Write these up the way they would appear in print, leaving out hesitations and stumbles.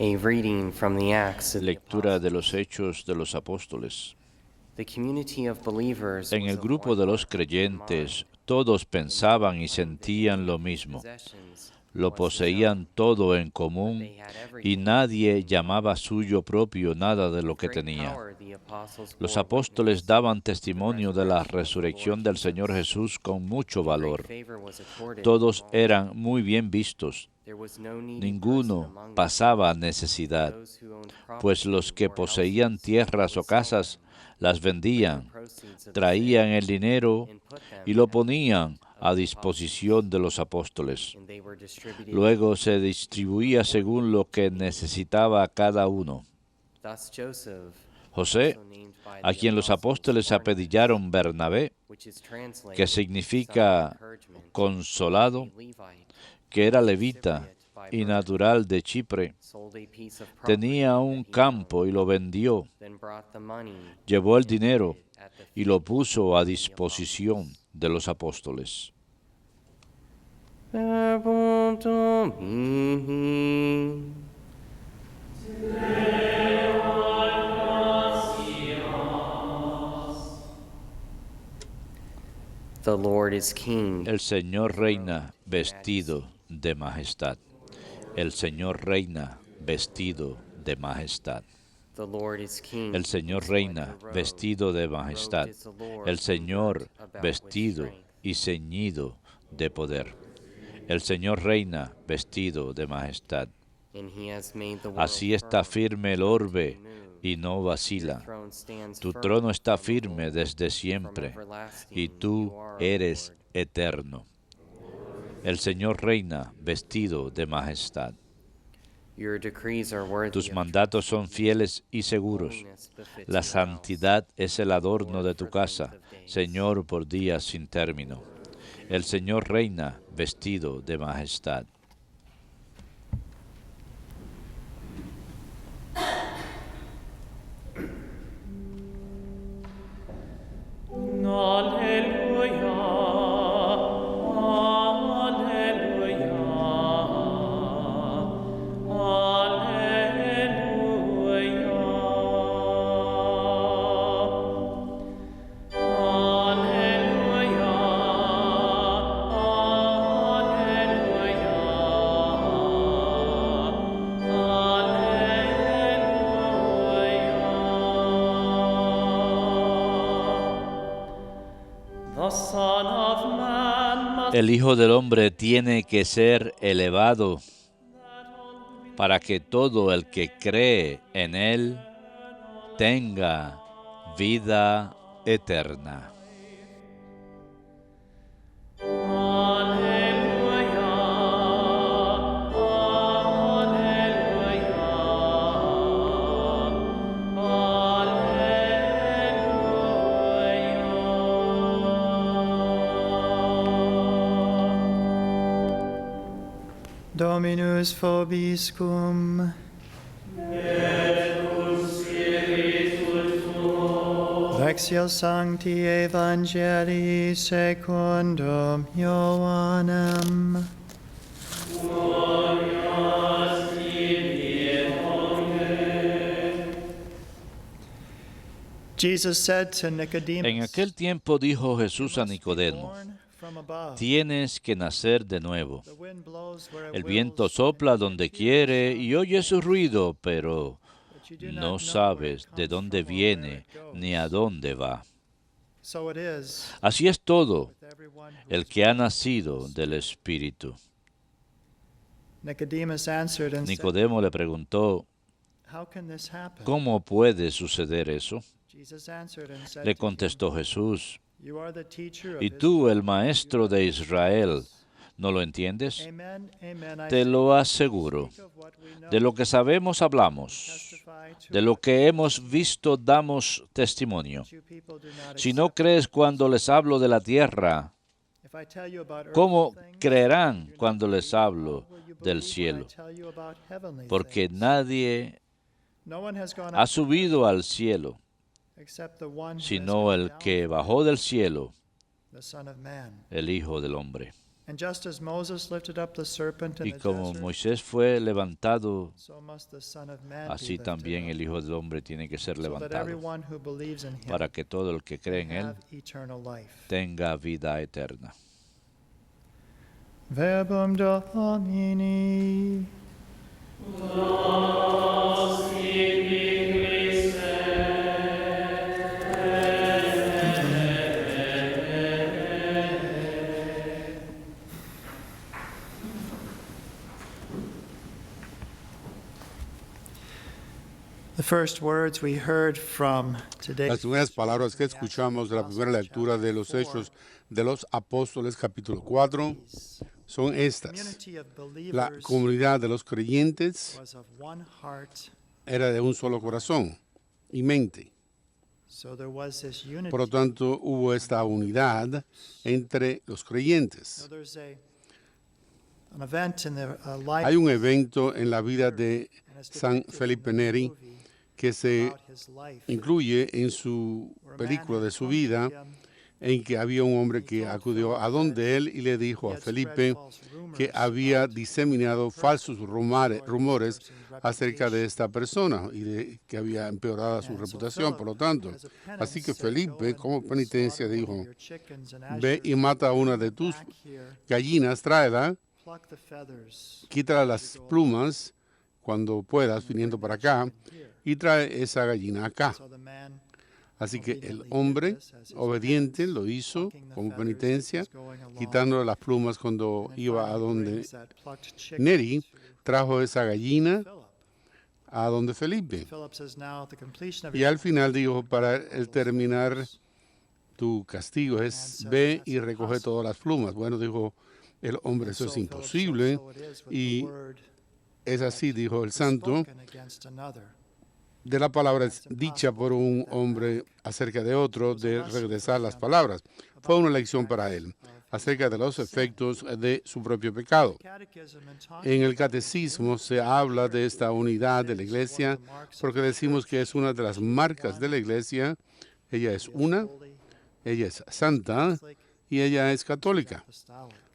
A reading from the Acts of the Lectura de Apostles. los Hechos de los Apóstoles. The community of believers En was el of grupo one de los heart and creyentes, mind. todos They pensaban y owned sentían lo their mismo. possessions Lo was his poseían own. todo en But común they had y everything nadie in common. llamaba suyo propio nada de lo With que great tenía. power, the apostles Los bore apóstoles witness daban to the testimonio de la resurrection of the Lord resurrección del Señor Jesus, Jesús con mucho and great valor. favor was accorded to Todos all. eran muy bien vistos. There was no needy person Ninguno among them. pasaba necesidad, Those who owned pues property los que or poseían houses tierras would o sell casas them, las bring the vendían, proceeds of the traían sale, el dinero and put them y lo at the feet ponían of a the disposición apostles, de los apóstoles. and they were distributed Luego to se distribuía según lo que necesitaba cada uno. Thus Joseph, José, also named by a the quien los apostles apóstoles Barnabas, apellidaron Bernabé, which is translated que son of significa encouragement, consolado, a Levite, que era of levita Cypriot by y birth, natural de Chipre, sold a piece of property tenía un that he campo owned, y lo vendió, then brought the money llevó el and laid dinero it at the y lo feet puso a of the disposición apostles. de los apóstoles. Verbum Domini. The Lord is King. El Señor reina vestido de majestad. El Señor reina vestido de majestad. The Lord is King. El Señor His reina splendor robed. vestido de majestad. Robed is the Lord, El Señor girt about with vestido strength. y ceñido de poder. El Señor reina vestido de majestad. And he has made the world Así está firm, firme el not to be orbe moved. y no Your vacila. throne stands Tu firm trono está from of firme old. desde From siempre everlasting y tú you are, O eres Lord. eterno. El Señor reina vestido de majestad. Your decrees are worthy Tus of mandatos trust. son fieles y seguros. Holiness befits La your house. santidad es el adorno Lord, de tu for length casa, of days. Señor, por días sin término. El Señor reina vestido de majestad. Alleluia, alleluia, alleluia, The Son of Man must El Hijo del Hombre tiene que ser elevado para que todo el que cree en Él tenga vida eterna. Alleluia, Dominus vobiscum. Lectio Sancti Evangelii secundum Ioannem. Jesus said to Nicodemus, En aquel tiempo dijo Jesús a Nicodemo, tienes que nacer de nuevo. The wind blows where it El wills, viento sopla and you donde hear quiere the y sound, oye su ruido, pero but you do not no know where it sabes de comes dónde from or where viene it goes. ni a dónde va. So it is Así es todo with everyone who el is que ha born of nacido God. del Espíritu. Nicodemus answered and said, Nicodemo le preguntó, How can this happen? ¿cómo puede suceder eso? Jesus answered and said Le to him, contestó Jesús, You are the teacher of ¿y tú, Israel, el maestro you de know Israel, this. no lo entiendes? Amen, amen, I Te say lo to you, aseguro. speak of what we know, De lo que sabemos hablamos, testify to de lo what que hemos visto damos testimonio. you people do not Si no accept. crees cuando les hablo de la tierra, If I tell you about ¿cómo earthly things, creerán you do not cuando les believe. hablo How will you del believe when I cielo? tell you about heavenly Porque things? nadie No one has gone ha up to subido heaven al cielo, except the one who has sino come el down que from bajó heaven, del cielo, the Son of Man. el Hijo del Hombre. And just as Moses lifted up the serpent in Y the como desert, Moisés fue levantado, so must the Son of Man be así lifted también up, el Hijo del Hombre tiene que ser so that levantado, everyone who believes in him para que todo el que cree may en Él have eternal life. tenga vida eterna. Verbum Domini. The first words we heard from today. Las primeras palabras que escuchamos de la primera lectura de los Hechos de los Apóstoles, capítulo 4, son estas. Community of La believers comunidad de los creyentes was of one heart, era de un solo corazón y mente. so there was this unity. Por lo tanto, hubo esta unidad entre los creyentes. Now, there's an event in the life Hay un evento en la vida de and it's San depicted Felipe in the Neri movie que se about his life, incluye en su where a man película had de su come to vida, him, en que había un hombre que acudió a donde él y le dijo a Felipe que había diseminado falsos rumores acerca de esta persona y de que había empeorado su reputación, por lo tanto. Así que Felipe, como penitencia, dijo, ve y mata a una de tus gallinas, tráela, quítale las plumas cuando puedas, viniendo para acá, y trae esa gallina acá. Así que el hombre obediente lo hizo como penitencia, quitándole las plumas cuando iba a donde Neri, trajo esa gallina a donde Felipe. Y al final dijo, para el terminar tu castigo es ve y recoge todas las plumas. Bueno, dijo el hombre, eso es imposible. Y es así, dijo el santo, de la palabra dicha por un hombre acerca de otro, de regresar las palabras. Fue una lección para él acerca de los efectos de su propio pecado. En el catecismo se habla de esta unidad de la iglesia porque decimos que es una de las marcas de la iglesia. Ella es una, ella es santa y ella es católica,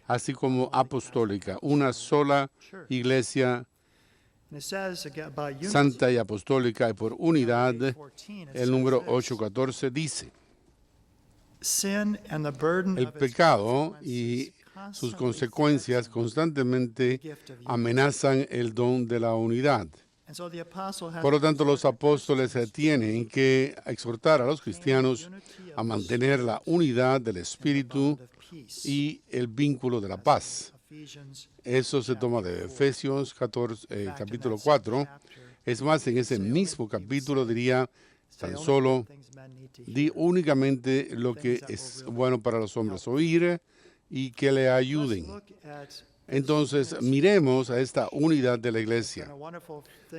así como apostólica, una sola iglesia santa y apostólica, y por unidad, el número 8:14 dice, el pecado y sus consecuencias constantemente amenazan el don de la unidad. Por lo tanto, los apóstoles tienen que exhortar a los cristianos a mantener la unidad del Espíritu y el vínculo de la paz. Eso se toma de Efesios capítulo 4. Es más, en ese mismo capítulo diría, tan solo di únicamente lo que es bueno para los hombres oír y que le ayuden. Entonces, miremos a esta unidad de la iglesia.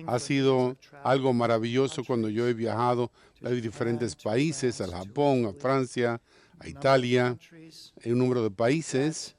Ha sido algo maravilloso cuando yo he viajado a diferentes países, al Japón, a Francia, a Italia, en un número de países,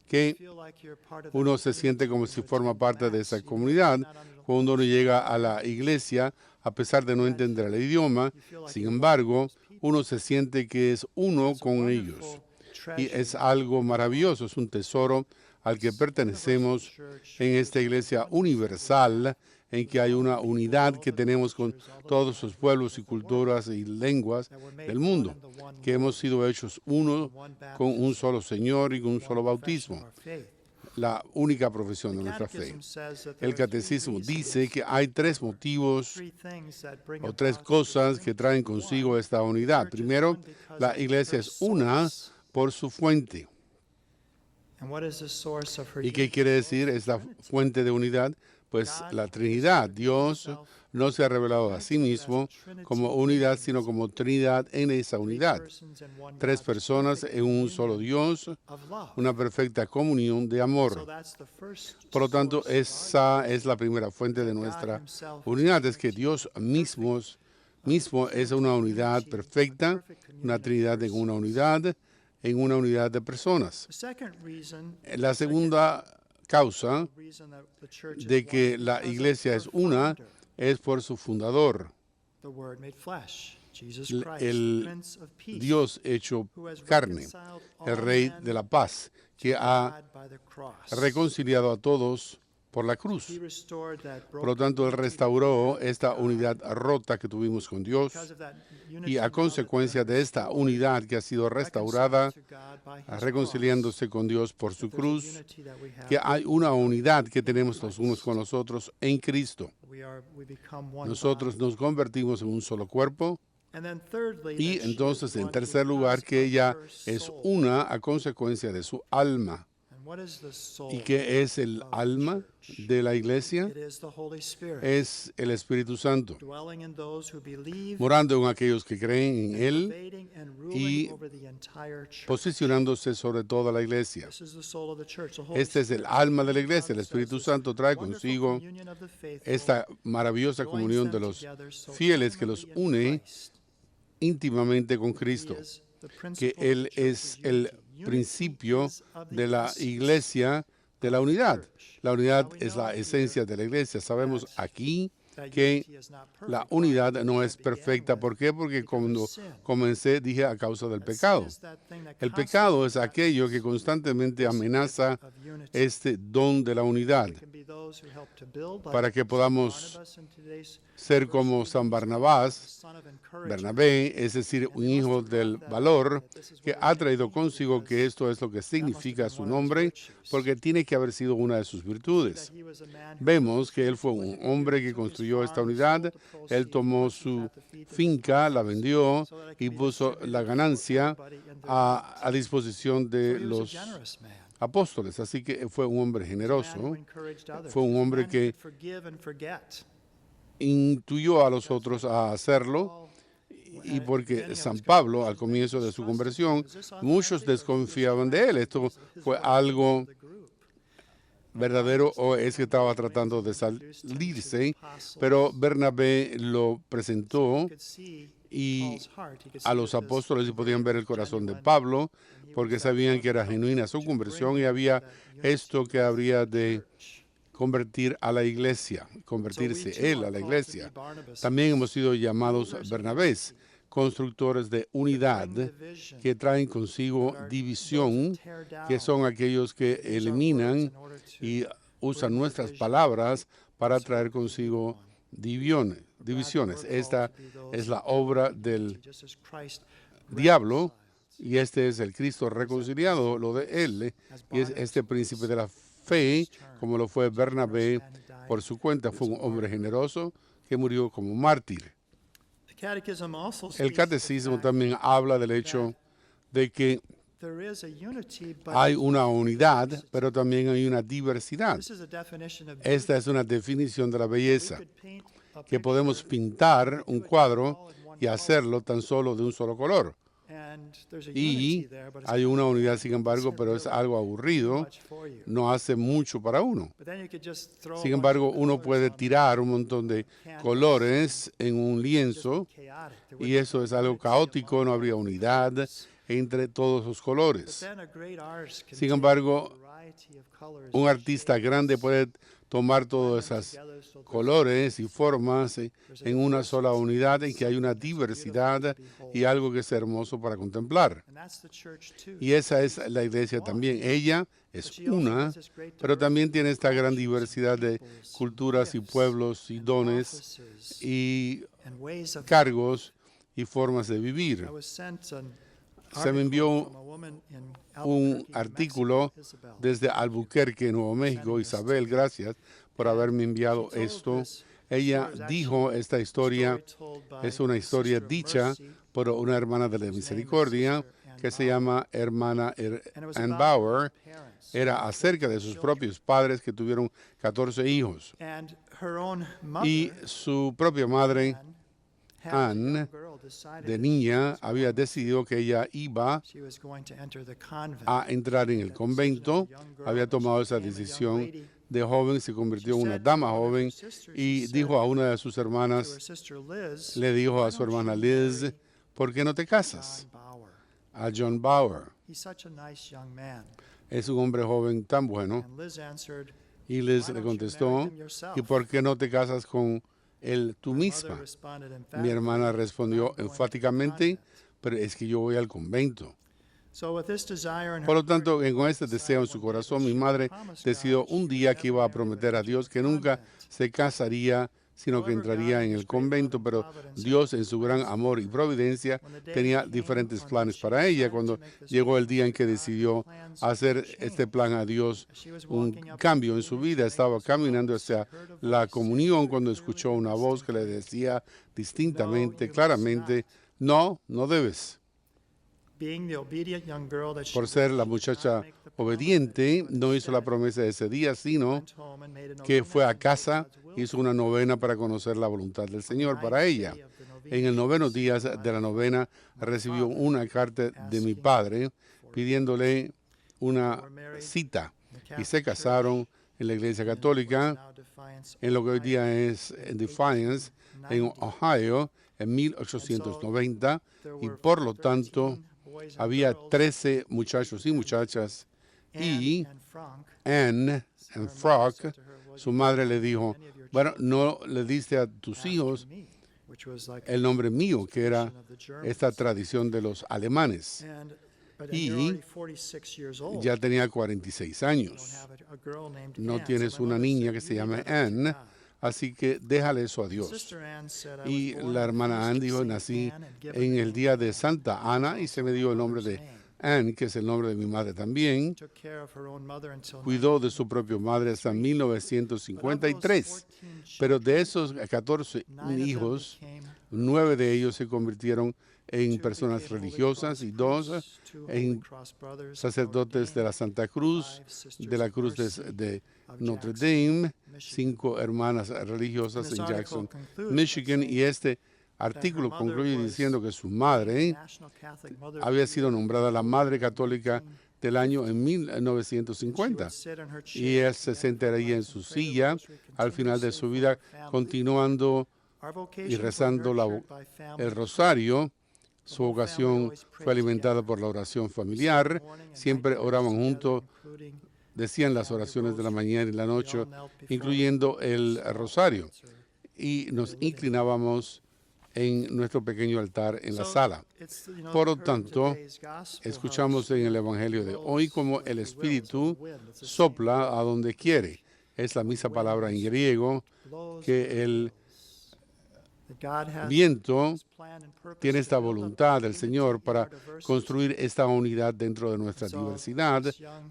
que uno se siente como si forma parte de esa comunidad cuando uno llega a la iglesia, a pesar de no entender el idioma. Sin embargo, uno se siente que es uno con ellos. Y es algo maravilloso, es un tesoro al que pertenecemos en esta iglesia universal, en que hay una unidad que tenemos con todos los pueblos y culturas y lenguas del mundo, que hemos sido hechos uno con un solo Señor y con un solo bautismo, la única profesión de nuestra fe. El catecismo dice que hay tres motivos o tres cosas que traen consigo esta unidad. Primero, la iglesia es una por su fuente. ¿Y qué quiere decir esta fuente de unidad? Pues la Trinidad. Dios no se ha revelado a sí mismo como unidad, sino como Trinidad en esa unidad. Tres personas en un solo Dios, una perfecta comunión de amor. Por lo tanto, esa es la primera fuente de nuestra unidad, es que Dios mismo es una unidad perfecta, una Trinidad en una unidad de personas. La segunda causa de que la iglesia es una es por su fundador, Jesus el Christ, the Prince of Peace, Dios hecho who has carne, reconciled el all Rey men de la paz, que ha God by the cross. reconciliado a todos por la He cruz. restored that Por lo tanto, Él restauró esta unidad rota que tuvimos con Dios because of that y unity a now consecuencia that's been de esta restored, unidad que ha sido restaurada, reconciled to God by his reconciliándose con Dios por cross, su that there's a cruz, unity that we have. que hay una unidad que tenemos los unos con los otros en Cristo. We become one Nosotros body. nos convertimos en un solo cuerpo And then thirdly, y that she is entonces, en one tercer because lugar, que of ella her es soul. una a consecuencia de su alma. And what is the soul ¿Y qué es el of the alma church? de la iglesia? It is the Holy Spirit, Es el Espíritu Santo, dwelling in those who believe, morando en aquellos que creen en and Él, pervading and y ruling over the entire church. posicionándose sobre toda la iglesia. This is the soul of the church, the Holy Este es el Spirit. alma de la iglesia. El God says Espíritu this Santo trae wonderful consigo communion of the faithful esta maravillosa joins comunión de them los together so fieles que los intimately in une Christ. íntimamente con He Cristo, is the que principle of Él the church's es el unity. Unity principio is of the de la essence iglesia, de la unidad. La unidad Now we es know la here esencia de la iglesia. Sabemos that aquí that que unity is not perfect. la Why? unidad Because no it es began perfecta. with ¿Por qué? Porque because of cuando sin. comencé dije a causa del That sin pecado. is that thing that El pecado es constantly aquello que threatens constantemente this amenaza gift of unity. este don de la unidad, We can be those who help to build, like para que podamos Barnabas in today's ser verse como readings, San the Barnabás, son of encouragement. Bernabé, es decir, un hijo del valor que ha traído consigo que esto es lo que significa su nombre, porque tiene que haber sido una de sus virtudes. Vemos que él fue un hombre que construyó esta unidad. Él tomó su finca, la vendió y puso la ganancia a disposición de los apóstoles. Así que fue un hombre generoso. Fue un hombre que intuyó a los otros a hacerlo. Y porque San Pablo, al comienzo de su conversión, muchos desconfiaban de él. Esto fue algo verdadero o es que estaba tratando de salirse, pero Bernabé lo presentó y a los apóstoles y podían ver el corazón de Pablo porque sabían que era genuina su conversión y había esto que habría de convertir a la iglesia, convertirse él a la iglesia. También hemos sido llamados Bernabés, constructores de unidad que traen consigo división, que son aquellos que eliminan y usan nuestras palabras para traer consigo divisiones. Esta es la obra del diablo y este es el Cristo reconciliado, lo de él, y es este príncipe de la fe, como lo fue Bernabé por su cuenta. Fue un hombre generoso que murió como mártir. El catecismo también habla del hecho de que hay una unidad, pero también hay una diversidad. Esta es una definición de la belleza, que podemos pintar un cuadro y hacerlo tan solo de un solo color. Y hay una unidad, sin embargo, pero es algo aburrido, no hace mucho para uno. Sin embargo, uno puede tirar un montón de colores en un lienzo y eso es algo caótico, no habría unidad entre todos los colores. Sin embargo, un artista grande puede tomar todos esos colores y formas en una sola unidad en que hay una diversidad y algo que es hermoso para contemplar. Y esa es la iglesia también. Ella es una, pero también tiene esta gran diversidad de culturas y pueblos y dones y cargos y formas de vivir. Se me envió un artículo desde Albuquerque, Nuevo México. Isabel, gracias por haberme enviado esto. Ella dijo esta historia, es una historia dicha por una hermana de la misericordia que se llama hermana Ann Bauer. Era acerca de sus propios padres que tuvieron 14 hijos. Y su propia madre, Ann, de niña, había decidido que ella iba a entrar en el convento. Había tomado esa decisión de joven, se convirtió en una dama joven y dijo a una de sus hermanas, le dijo a su hermana Liz, ¿por qué no te casas? A John Bauer. Es un hombre joven tan bueno. Y Liz le contestó, ¿y por qué no te casas con el tú misma. Mi hermana respondió enfáticamente, pero es que yo voy al convento. Por lo tanto, con este deseo en su corazón, mi madre decidió un día que iba a prometer a Dios que nunca se casaría, sino que entraría en el convento, pero Dios en su gran amor y providencia tenía diferentes planes para ella. Cuando llegó el día en que decidió hacer este plan a Dios, un cambio en su vida, estaba caminando hacia la comunión cuando escuchó una voz que le decía distintamente, claramente, no, no debes. Por ser la muchacha obediente, no hizo la promesa ese día, sino que fue a casa, hizo una novena para conocer la voluntad del Señor para ella. En el 9º día de la novena recibió una carta de mi padre pidiéndole una cita y se casaron en la Iglesia Católica, en lo que hoy día es Defiance, en Ohio, en 1890, y por lo tanto había 13 muchachos y muchachas, y Anne y Frank, su madre le dijo, bueno, no le diste a tus hijos el nombre mío, que era esta tradición de los alemanes. Y ya tenía 46 años. No tienes una niña que se llame Anne, así que déjale eso a Dios. Y la hermana Anne dijo, nací en el día de Santa Ana y se me dio el nombre de Anne, que es el nombre de mi madre también. Cuidó de su propia madre hasta 1953. Pero de esos 14 hijos, 9 de ellos se convirtieron en personas religiosas y 2 en sacerdotes de la Santa Cruz, de la Cruz de Notre Dame, 5 hermanas religiosas en Jackson, Michigan, y este artículo concluye diciendo que su madre había sido nombrada la Madre Católica del año en 1950, y él se sentaría en su silla al final de su vida continuando y rezando el rosario. Su vocación fue alimentada por la oración familiar. Siempre oraban juntos, decían las oraciones de la mañana y la noche, incluyendo el rosario. Y nos inclinábamos en nuestro pequeño altar en la sala. Por lo tanto, escuchamos en el Evangelio de hoy como el Espíritu sopla a donde quiere. Es la misma palabra en griego que el viento tiene esta voluntad del Señor para construir esta unidad dentro de nuestra diversidad.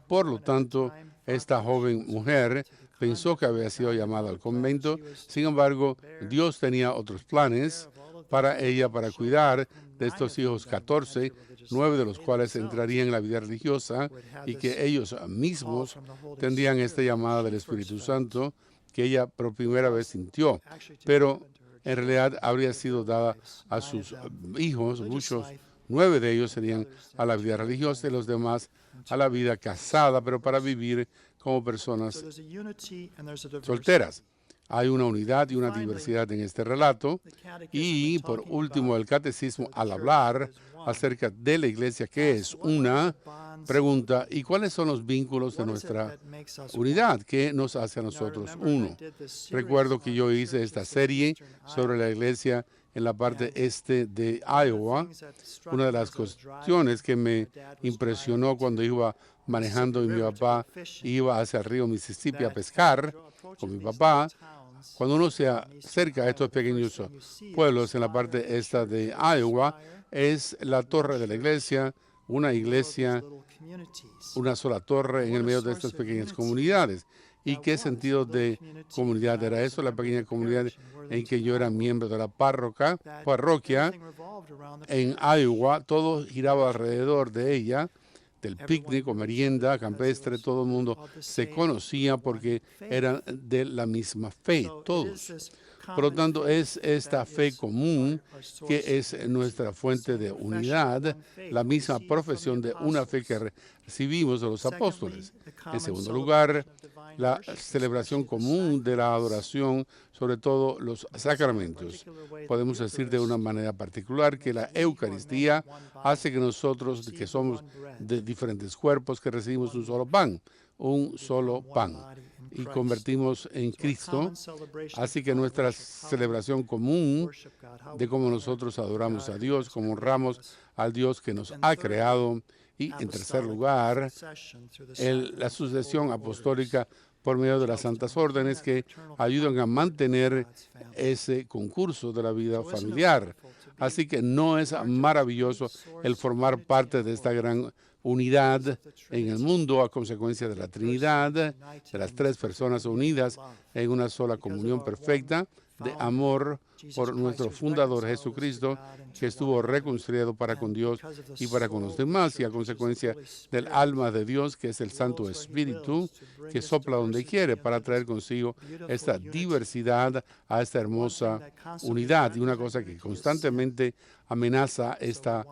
Por lo tanto, esta joven mujer pensó que había sido llamada al convento. Sin embargo, Dios tenía otros planes para ella, para cuidar de estos hijos 14, 9 de los cuales entrarían en la vida religiosa y que ellos mismos tendrían esta llamada del Espíritu Santo que ella por primera vez sintió. Pero en realidad habría sido dada a sus hijos, muchos, 9 de ellos serían a la vida religiosa y los demás a la vida casada, pero para vivir como personas solteras. Hay una unidad y una diversidad en este relato. Y por último, el catecismo, al hablar acerca de la iglesia, que es una, pregunta, ¿y cuáles son los vínculos de nuestra unidad? ¿Qué nos hace a nosotros uno? Recuerdo que yo hice esta serie sobre la iglesia en la parte este de Iowa. Una de las cuestiones que me impresionó cuando iba manejando y mi papá iba hacia el río Mississippi a pescar con mi papá, cuando uno se acerca a estos pequeños pueblos en la parte esta de Iowa, es la torre de la iglesia, una iglesia, una sola torre en el medio de estas pequeñas comunidades. ¿Y qué sentido de comunidad era eso? La pequeña comunidad en que yo era miembro de la parroquia en Iowa, todo giraba alrededor de ella, del picnic o merienda campestre, todo el mundo se conocía porque eran de la misma fe, todos. Por lo tanto, es esta fe común que es nuestra fuente de unidad, la misma profesión de una fe que recibimos de los apóstoles. En segundo lugar, la celebración común de la adoración, sobre todo los sacramentos. Podemos decir de una manera particular que la Eucaristía hace que nosotros, que somos de diferentes cuerpos, que recibimos un solo pan. un solo pan y convertimos en Cristo. Así que nuestra celebración común de cómo nosotros adoramos a Dios, cómo honramos al Dios que nos ha creado, y en tercer lugar, la sucesión apostólica por medio de las santas órdenes que ayudan a mantener ese concurso de la vida familiar. Así que no es maravilloso el formar parte de esta gran unidad en el mundo a consecuencia de la Trinidad, de las tres personas unidas en una sola comunión perfecta de amor por nuestro fundador Jesucristo, que estuvo reconciliado para con Dios y para con los demás, y a consecuencia del alma de Dios, que es el Santo Espíritu, que sopla donde quiere para traer consigo esta diversidad a esta hermosa unidad. Y una cosa que constantemente amenaza esta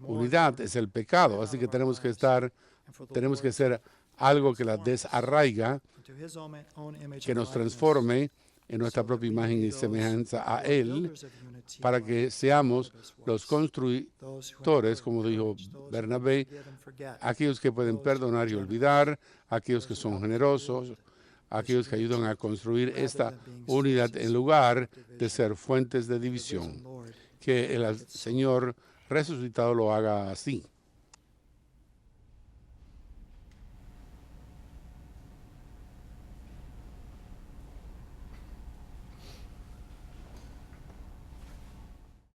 unidad es el pecado. Así que tenemos que ser algo que la desarraiga, que nos transforme en nuestra propia imagen y semejanza a Él, para que seamos los constructores, como dijo Bernabé, aquellos que pueden perdonar y olvidar, aquellos que son generosos, aquellos que ayudan a construir esta unidad en lugar de ser fuentes de división. Que el Señor resucitado lo haga así.